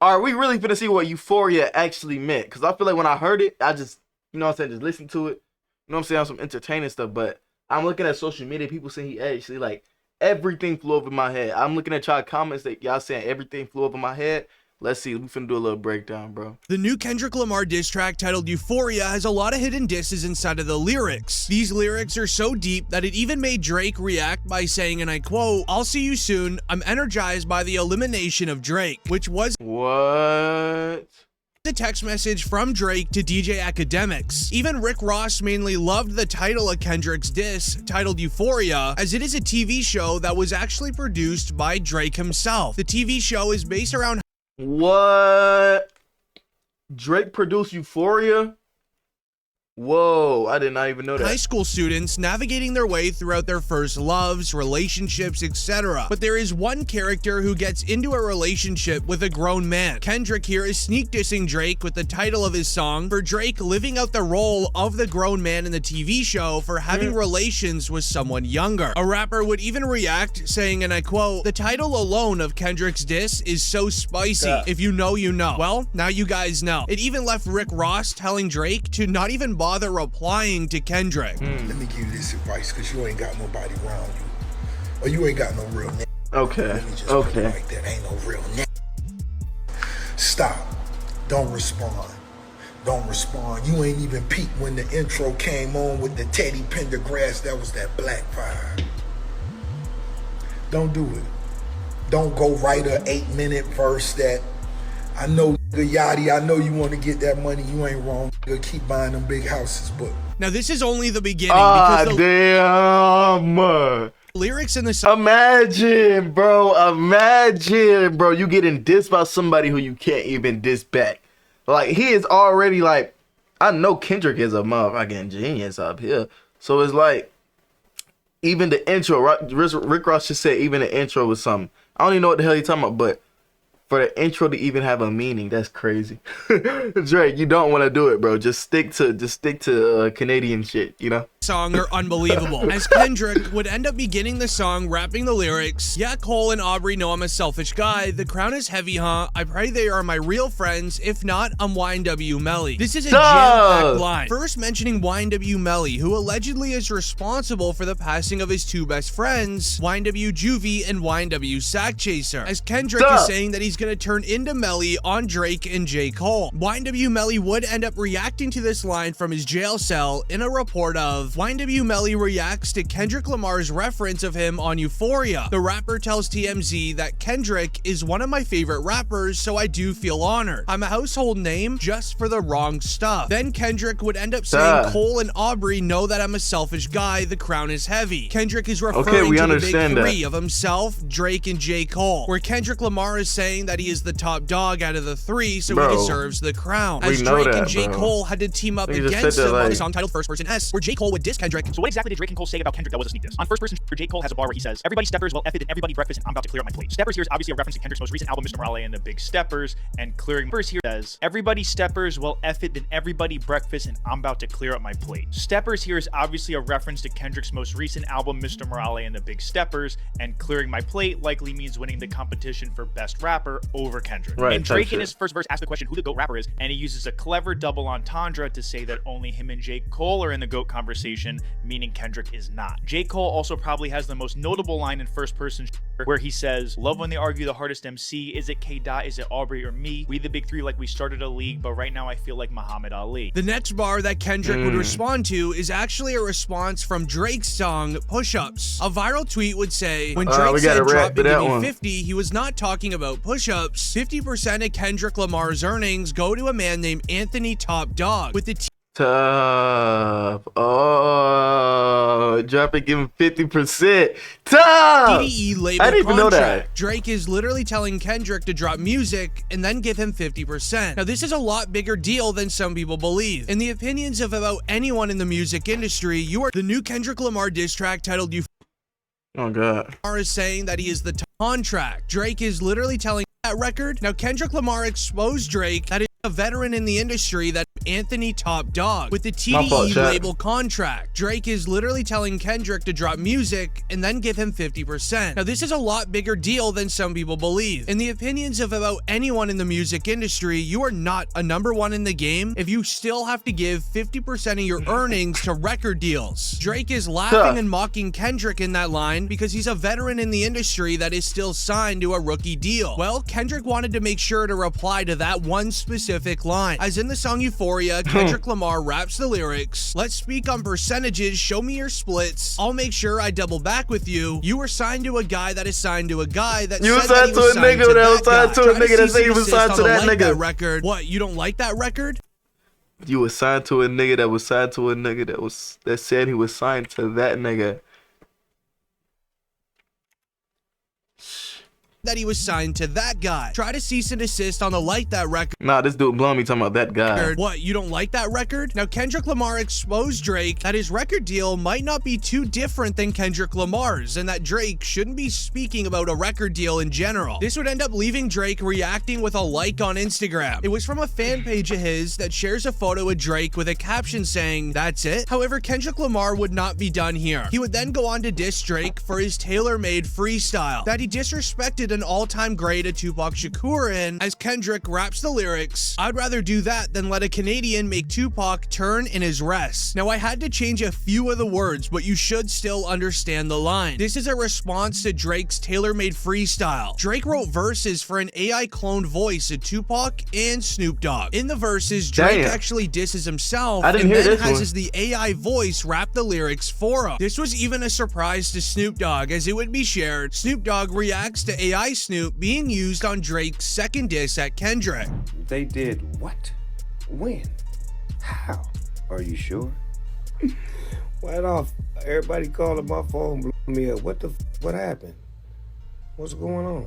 Are we really finna see what Euphoria actually meant? Because I feel like when I heard it, I just, you know what I'm saying, just listen to it. You know what I'm saying, on some entertaining stuff. But I'm looking at social media, people saying he actually, like, everything flew over my head. I'm looking at y'all comments that y'all saying everything flew over my head. Let's see, we finna do a little breakdown, bro. The new Kendrick Lamar diss track titled Euphoria has a lot of hidden disses inside of the lyrics. These lyrics are so deep that it even made Drake react by saying, and I quote, "I'll see you soon. I'm energized by the elimination of Drake," which was What? the text message from Drake to DJ Academics. Even Rick Ross mainly loved the title of Kendrick's diss, titled Euphoria, as it is a TV show that was actually produced by Drake himself. The TV show is based around What? Drake produced Euphoria? Whoa, I did not even know that. high school students navigating their way throughout their first loves, relationships, etc. But there is one character who gets into a relationship with a grown man. Kendrick here is sneak dissing Drake with the title of his song for Drake living out the role of the grown man in the TV show for having relations with someone younger. A rapper would even react saying, and I quote, "The title alone of Kendrick's diss is so spicy. If you know, you know." Well, now you guys know. It even left Rick Ross telling Drake to not even bother replying to Kendrick. Let me give you this advice, because you ain't got nobody around you. Or you ain't got no real nigga. Okay, Let me just put it okay. like that. Ain't no real nigga. Stop. Don't respond. Don't respond. You ain't even peeped when the intro came on with the Teddy Pendergrass. That was that black fire. Don't do it. Don't go write a 8-minute verse that I know, Yachty, I know you want to get that money. You ain't wrong. You'll keep buying them big houses, but Now this is only the beginning because the Damn. lyrics in the song Imagine, bro. Imagine, bro. You getting dissed by somebody who you can't even diss back. Like, he is already like, I know Kendrick is a motherfucking genius up here. So it's like, even the intro, right? Rick Ross just said even the intro was something. I don't even know what the hell he's talking about, but for the intro to even have a meaning, that's crazy. Drake, you don't want to do it, bro. Just stick to Canadian shit, you know? song are unbelievable. As Kendrick would end up beginning the song rapping the lyrics, "Yeah, Cole and Aubrey know I'm a selfish guy. The crown is heavy, huh? I pray they are my real friends. If not, I'm YNW Melly." This is a jam-packed line. First mentioning YNW Melly, who allegedly is responsible for the passing of his two best friends, YNW Juvie and YNW Sack Chaser. As Kendrick is saying that he's gonna turn into Melly on Drake and J. Cole. YNW Melly would end up reacting to this line from his jail cell in a report of, YNW Melly reacts to Kendrick Lamar's reference of him on Euphoria. The rapper tells TMZ that Kendrick is one of my favorite rappers, so I do feel honored. I'm a household name just for the wrong stuff. Then Kendrick would end up saying Cole and Aubrey know that I'm a selfish guy, the crown is heavy. Kendrick is referring to the big three of himself, Drake, and J. Cole, where Kendrick Lamar is saying that he is the top dog out of the three, so he deserves the crown. As Drake and J. Cole had to team up against him on the song titled First Person S, where J. Cole would diss Kendrick. So what exactly did Drake and Cole say about Kendrick that was a sneak diss? On First Person, J. Cole has a bar where he says, "Everybody steppers, well, F it and everybody breakfast, and I'm about to clear up my plate." Steppers here is obviously a reference to Kendrick's most recent album, Mr. Morale and the Big Steppers, and clearing verse here says, "Everybody steppers, well, F it, then everybody breakfast, and I'm about to clear up my plate." Steppers here is obviously a reference to Kendrick's most recent album, Mr. Morale and the Big Steppers, and clearing my plate likely means winning the competition for best rapper over Kendrick. Right, and Drake in his first verse asked the question who the GOAT rapper is, and he uses a clever double entendre to say that only him and J. Cole are in the GOAT conversation, meaning Kendrick is not. J. Cole also probably has the most notable line in first person where he says, "Love when they argue the hardest MC, is it K. Dot, is it Aubrey or me? We the big three like we started a league, but right now I feel like Muhammad Ali." The next bar that Kendrick would respond to is actually a response from Drake's song Push Ups. A viral tweet would say, when Drake said drop it, give me 50, he was not talking about push-ups. 50% of Kendrick Lamar's earnings go to a man named Anthony Top Dog, with the Tough. Oh, drop it, give him 50%. Tough. TDE label I didn't even know that. Drake is literally telling Kendrick to drop music and then give him 50%. Now, this is a lot bigger deal than some people believe. In the opinions of about anyone in the music industry, the new Kendrick Lamar diss track titled Euphoria. Oh God. Is saying that he is the contract. Drake is literally telling that record. Now, Kendrick Lamar exposed Drake that is a veteran in the industry that Anthony Top Dog with the My fault, TDE chat. label contract. Drake is literally telling Kendrick to drop music and then give him 50%. Now, this is a lot bigger deal than some people believe. In the opinions of about anyone in the music industry, you are not a #1 in the game if you still have to give 50% of your earnings to record deals. Drake is laughing and mocking Kendrick in that line because he's a veteran in the industry that is still signed to a rookie deal. Well, Kendrick wanted to make sure to reply to that one specific line. As in the song Euphoria, Kendrick Lamar raps the lyrics, "Let's speak on percentages, show me your splits, I'll make sure I double back with you. You were signed to a guy that is signed to a guy that You said that he signed to was a nigga to that was signed to a Try nigga that cease said he and was desist signed on to the that Like nigga. record. What, you don't like that record? You was signed to a nigga that was signed to a nigga that said he was signed to that nigga. That he was signed to that guy. Try to cease and desist on the Like That record. Nah, this dude blowing me talking about that guy. What, you don't like that record? Now, Kendrick Lamar exposed Drake that his record deal might not be too different than Kendrick Lamar's, and that Drake shouldn't be speaking about a record deal in general. This would end up leaving Drake reacting with a like on Instagram. It was from a fan page of his that shares a photo of Drake with a caption saying, "That's it." However, Kendrick Lamar would not be done here. He would then go on to diss Drake for his tailor-made freestyle, that he disrespected an all-time great of Tupac Shakur in, as Kendrick raps the lyrics, "I'd rather do that than let a Canadian make Tupac turn in his rest." Now, I had to change a few of the words, but you should still understand the line. This is a response to Drake's tailor-made freestyle. Drake wrote verses for an AI cloned voice of Tupac and Snoop Dogg. In the verses, Drake Damn. actually disses himself I didn't and hear then this one. has the AI voice rap the lyrics for him. This was even a surprise to Snoop Dogg, as it would be shared. Snoop Dogg reacts to AI Snoop being used on Drake's second diss at Kendrick. They did what? When? How? Are you sure? Why off? Everybody calling my phone, blowing me up. What happened? What's going on?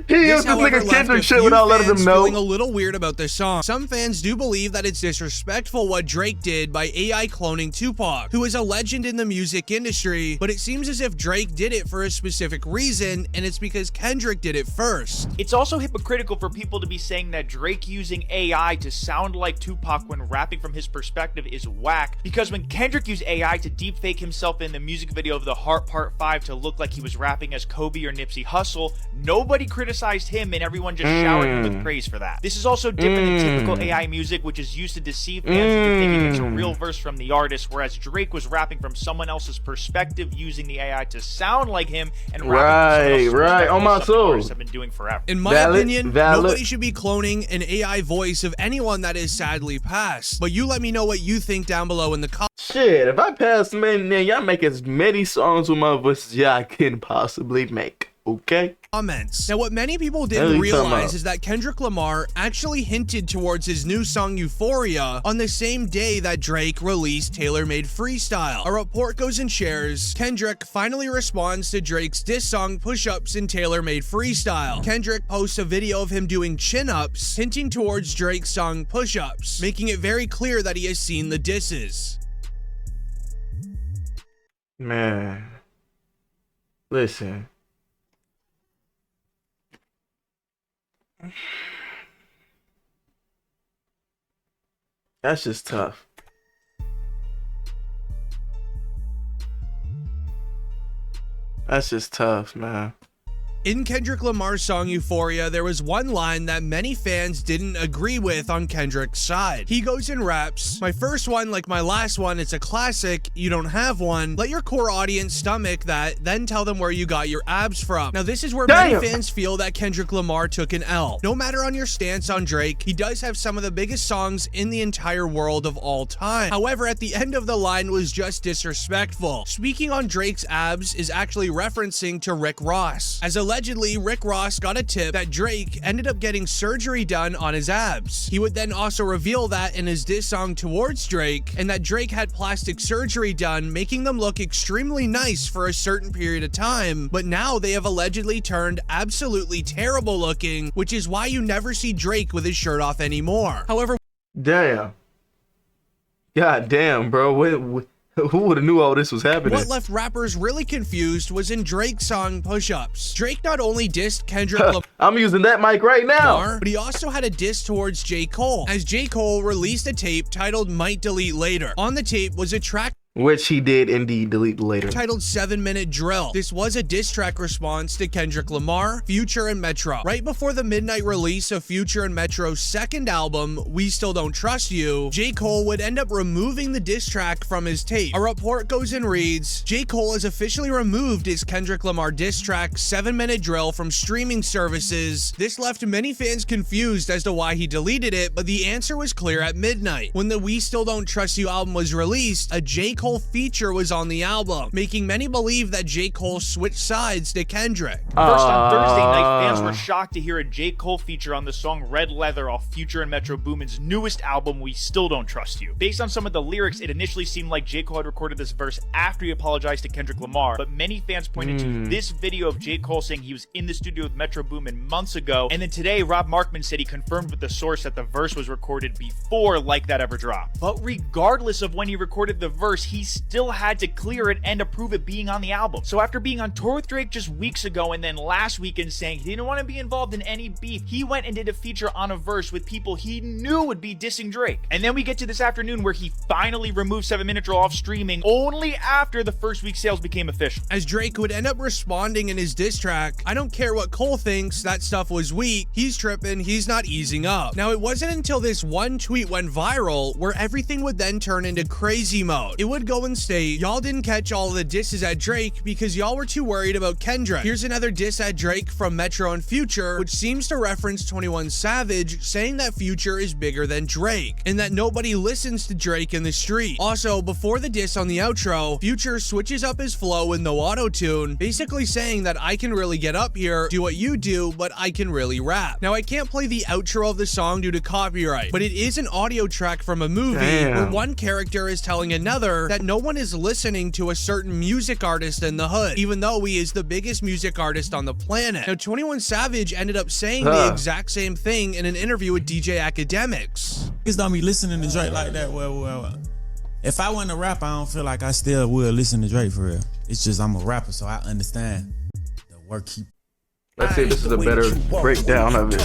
He used this however, nigga left Kendrick a shit few without letting fans them feeling a know. little weird about this song. Some fans do believe that it's disrespectful what Drake did by AI cloning Tupac, who is a legend in the music industry, but it seems as if Drake did it for a specific reason, and it's because Kendrick did it first. It's also hypocritical for people to be saying that Drake using AI to sound like Tupac when rapping from his perspective is whack, because when Kendrick used AI to deepfake himself in the music video of The Heart Part 5 to look like he was rapping as Kobe or Nipsey Hussle, nobody criticized him and everyone just showered him with praise for that. This is also different than typical AI music, which is used to deceive fans into thinking it's a real verse from the artist, whereas Drake was rapping from someone else's perspective using the AI to sound like him and rapping from someone else's perspective, On my something soul. artists have been doing forever. In my opinion, nobody should be cloning an AI voice of anyone that is sadly passed. But you let me know what you think down below in the comments. Shit, if I pass man, then y'all make as many songs with my voice as y'all can possibly make. Okay? Now, what many people What are didn't you talking realize about? is that Kendrick Lamar actually hinted towards his new song Euphoria on the same day that Drake released Tailor-Made Freestyle. A report goes and shares, Kendrick finally responds to Drake's diss song Push-Ups in Tailor-Made Freestyle. Kendrick posts a video of him doing chin-ups, hinting towards Drake's song Push-Ups, making it very clear that he has seen the disses. Man. Listen. That's just tough. That's just tough, man. In Kendrick Lamar's song Euphoria, there was one line that many fans didn't agree with on Kendrick's side. He goes and raps, "My first one, like my last one, it's a classic, you don't have one. Let your core audience stomach that, then tell them where you got your abs from." Now, this is where many fans feel that Kendrick Lamar took an L. No matter on your stance on Drake, he does have some of the biggest songs in the entire world of all time. However, at the end of the line was just disrespectful. Speaking on Drake's abs is actually referencing to Rick Ross, as allegedly, Rick Ross got a tip that Drake ended up getting surgery done on his abs. He would then also reveal that in his diss song towards Drake, and that Drake had plastic surgery done, making them look extremely nice for a certain period of time, but now they have allegedly turned absolutely terrible looking, which is why you never see Drake with his shirt off anymore. However, Damn. God damn, bro. Who would have knew all this was happening? What left rappers really confused was in Drake's song Push Ups. Drake not only dissed Kendrick Lamar, I'm using that mic right now. but he also had a diss towards J. Cole, as J. Cole released a tape titled Might Delete Later. On the tape was a track Which he did indeed delete later. titled 7-Minute Drill. This was a diss track response to Kendrick Lamar, Future, and Metro. Right before the midnight release of Future and Metro's second album, We Still Don't Trust You, J. Cole would end up removing the diss track from his tape. A report goes and reads, J. Cole has officially removed his Kendrick Lamar diss track 7-Minute Drill from streaming services. This left many fans confused as to why he deleted it, but the answer was clear at midnight. When the We Still Don't Trust You album was released, a J. Cole feature was on the album, making many believe that J. Cole switched sides to Kendrick. First, on Thursday night, fans were shocked to hear a J. Cole feature on the song Red Leather off Future and Metro Boomin's newest album, We Still Don't Trust You. Based on some of the lyrics, it initially seemed like J. Cole had recorded this verse after he apologized to Kendrick Lamar, but many fans pointed to this video of J. Cole saying he was in the studio with Metro Boomin months ago, and then today, Rob Markman said he confirmed with the source that the verse was recorded before Like That ever dropped. But regardless of when he recorded the verse, he still had to clear it and approve it being on the album. So after being on tour with Drake just weeks ago and then last weekend saying he didn't want to be involved in any beef, he went and did a feature on a verse with people he knew would be dissing Drake. And then we get to this afternoon where he finally removed 7-Minute Drill off streaming only after the first week sales became official. As Drake would end up responding in his diss track, I don't care what Cole thinks, that stuff was weak, he's tripping, he's not easing up. Now it wasn't until this one tweet went viral where everything would then turn into crazy mode. It would go and state, y'all didn't catch all of the disses at Drake because y'all were too worried about Kendrick. Here's another diss at Drake from Metro and Future, which seems to reference 21 Savage, saying that Future is bigger than Drake, and that nobody listens to Drake in the street. Also, before the diss on the outro, Future switches up his flow with no auto-tune, basically saying that I can really get up here, do what you do, but I can really rap. Now, I can't play the outro of the song due to copyright, but it is an audio track from a movie where one character is telling another that no one is listening to a certain music artist in the hood, even though he is the biggest music artist on the planet. Now, 21 Savage ended up saying the exact same thing in an interview with DJ Academics. Niggas don't be listening to Drake like that. Well, if I wasn't a rapper, I don't feel like I still would listen to Drake for real. It's just I'm a rapper, so I understand the work he. Let's see if this is a better breakdown of it.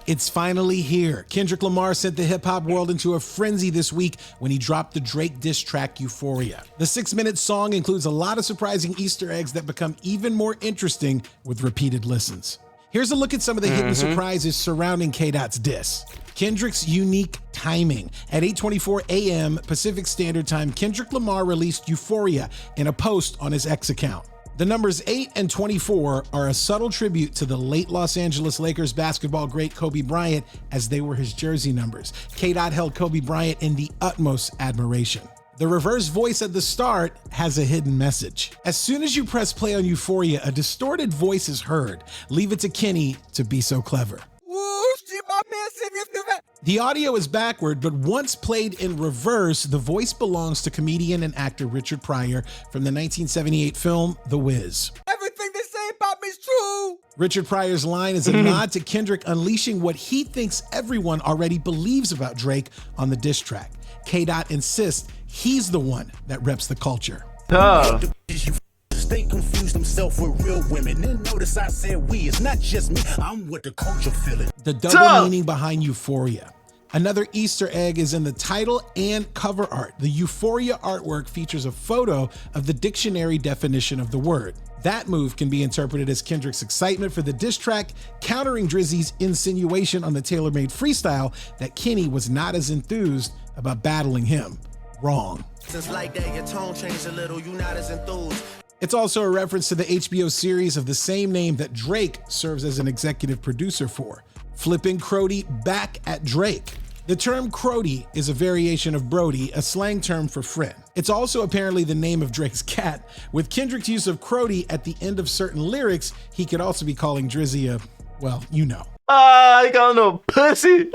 It's finally here. Kendrick Lamar sent the hip-hop world into a frenzy this week when he dropped the Drake diss track Euphoria. The 6-minute song includes a lot of surprising Easter eggs that become even more interesting with repeated listens. Here's a look at some of the hidden surprises surrounding K-Dot's diss. Kendrick's unique timing. At 8:24 a.m. Pacific Standard Time, Kendrick Lamar released Euphoria in a post on his X account. The numbers 8 and 24 are a subtle tribute to the late Los Angeles Lakers basketball great Kobe Bryant, as they were his jersey numbers. K-Dot held Kobe Bryant in the utmost admiration. The reverse voice at the start has a hidden message. As soon as you press play on Euphoria, a distorted voice is heard. Leave it to Kenny to be so clever. The audio is backward, but once played in reverse, the voice belongs to comedian and actor Richard Pryor from the 1978 film The Wiz. Everything they say about me is true. Richard Pryor's line is a nod to Kendrick unleashing what he thinks everyone already believes about Drake on the diss track. K-Dot insists he's the one that reps the culture. They confused themselves with real women. Then notice I said we, it's not just me. I'm with the culture feeling. The double meaning behind Euphoria. Another Easter egg is in the title and cover art. The Euphoria artwork features a photo of the dictionary definition of the word. That move can be interpreted as Kendrick's excitement for the diss track, countering Drizzy's insinuation on the tailor-made freestyle that Kenny was not as enthused about battling him. Wrong. Since like that, your tone changed a little, you not as enthused. It's also a reference to the HBO series of the same name that Drake serves as an executive producer for, flipping Crody back at Drake. The term Crody is a variation of Brody, a slang term for friend. It's also apparently the name of Drake's cat. With Kendrick's use of Crody at the end of certain lyrics, he could also be calling Drizzy a, well, you know. I got no pussy.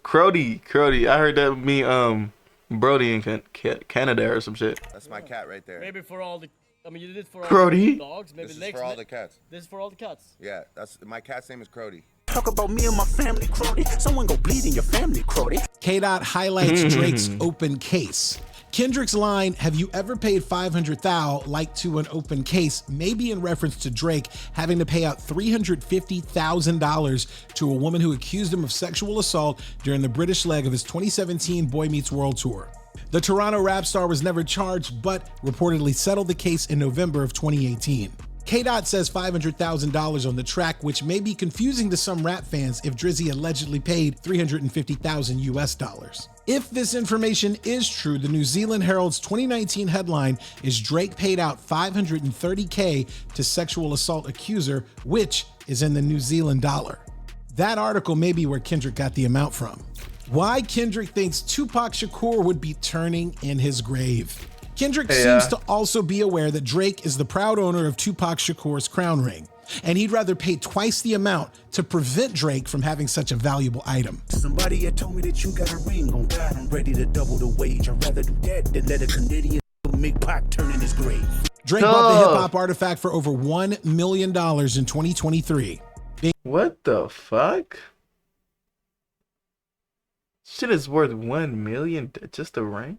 Crody. I heard that mean Brody in Canada or some shit. That's my cat right there. Maybe for all the, I mean, you did it for all Crody? the dogs. Maybe This is next, for all the cats. This is for all the cats. Yeah, that's my cat's name is Crody. Talk about me and my family, crony. Someone go bleed in your family, crony. K-Dot highlights Drake's open case. Kendrick's line, "Have you ever paid 500,000 like to an open case?" may be in reference to Drake having to pay out $350,000 to a woman who accused him of sexual assault during the British leg of his 2017 Boy Meets World tour. The Toronto rap star was never charged, but reportedly settled the case in November of 2018. K-Dot says $500,000 on the track, which may be confusing to some rap fans if Drizzy allegedly paid $350,000 US dollars. If this information is true, the New Zealand Herald's 2019 headline is Drake paid out $530K to sexual assault accuser, which is in the New Zealand dollar. That article may be where Kendrick got the amount from. Why Kendrick thinks Tupac Shakur would be turning in his grave. Kendrick seems to also be aware that Drake is the proud owner of Tupac Shakur's crown ring, and he'd rather pay twice the amount to prevent Drake from having such a valuable item. Somebody had told me that you got a ring on God. I'm ready to double the wage. I'd rather do that than let a Canadian make Pac turn in his grave. Drake bought the hip-hop artifact for over $1 million in 2023. What the fuck? Shit is worth $1 million, just a ring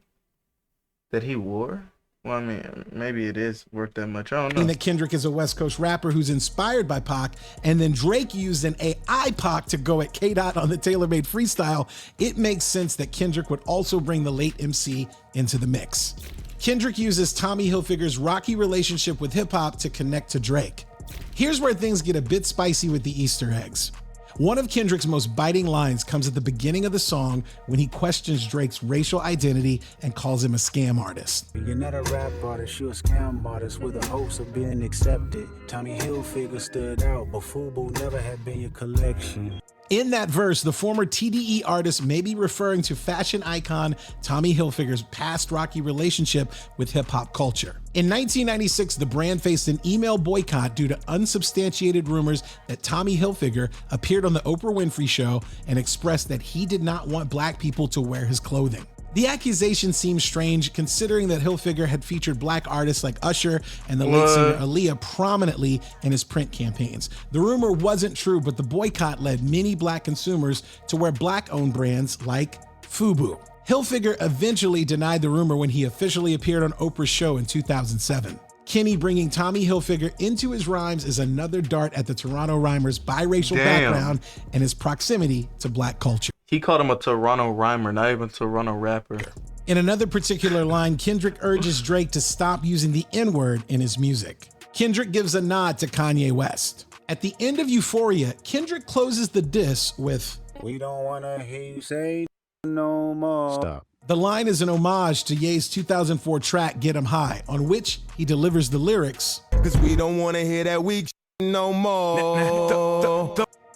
that he wore? Well, I mean, maybe it is worth that much. I don't know. That Kendrick is a West Coast rapper who's inspired by Pac, and then Drake used an AI Pac to go at K-Dot on the tailor-made freestyle. It makes sense that Kendrick would also bring the late MC into the mix. Kendrick uses Tommy Hilfiger's rocky relationship with hip-hop to connect to Drake. Here's where things get a bit spicy with the Easter eggs. One of Kendrick's most biting lines comes at the beginning of the song when he questions Drake's racial identity and calls him a scam artist. You're not a rap artist, you're a scam artist with the hopes of being accepted. Tommy Hilfiger stood out, but FUBU never had been your collection. In that verse, the former TDE artist may be referring to fashion icon Tommy Hilfiger's past rocky relationship with hip-hop culture. In 1996, the brand faced an email boycott due to unsubstantiated rumors that Tommy Hilfiger appeared on the Oprah Winfrey Show and expressed that he did not want black people to wear his clothing. The accusation seems strange considering that Hilfiger had featured black artists like Usher and the late singer Aaliyah prominently in his print campaigns. The rumor wasn't true, but the boycott led many black consumers to wear black-owned brands like FUBU. Hilfiger eventually denied the rumor when he officially appeared on Oprah's show in 2007. Kenny bringing Tommy Hilfiger into his rhymes is another dart at the Toronto rhymer's biracial background and his proximity to black culture. He called him a Toronto rhymer, not even Toronto rapper. In another particular line, Kendrick urges Drake to stop using the N-word in his music. Kendrick gives a nod to Kanye West. At the end of Euphoria, Kendrick closes the diss with, "We don't wanna hear you say no more." Stop. The line is an homage to Ye's 2004 track Get 'Em High, on which he delivers the lyrics, "Cause we don't wanna hear that weak no more."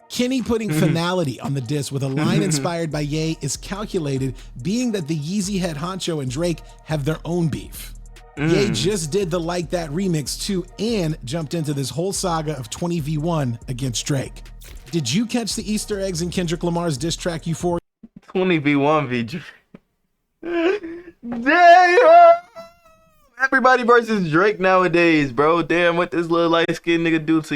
Kenny putting finality on the diss with a line inspired by Ye is calculated, being that the Yeezy head honcho and Drake have their own beef. Ye just did the Like That remix too and jumped into this whole saga of 20v1 against Drake. Did you catch the Easter eggs in Kendrick Lamar's diss track Euphoria? 20v1 v Drake. Damn! Everybody versus Drake nowadays, bro. Damn, what this little light-skinned nigga do to you?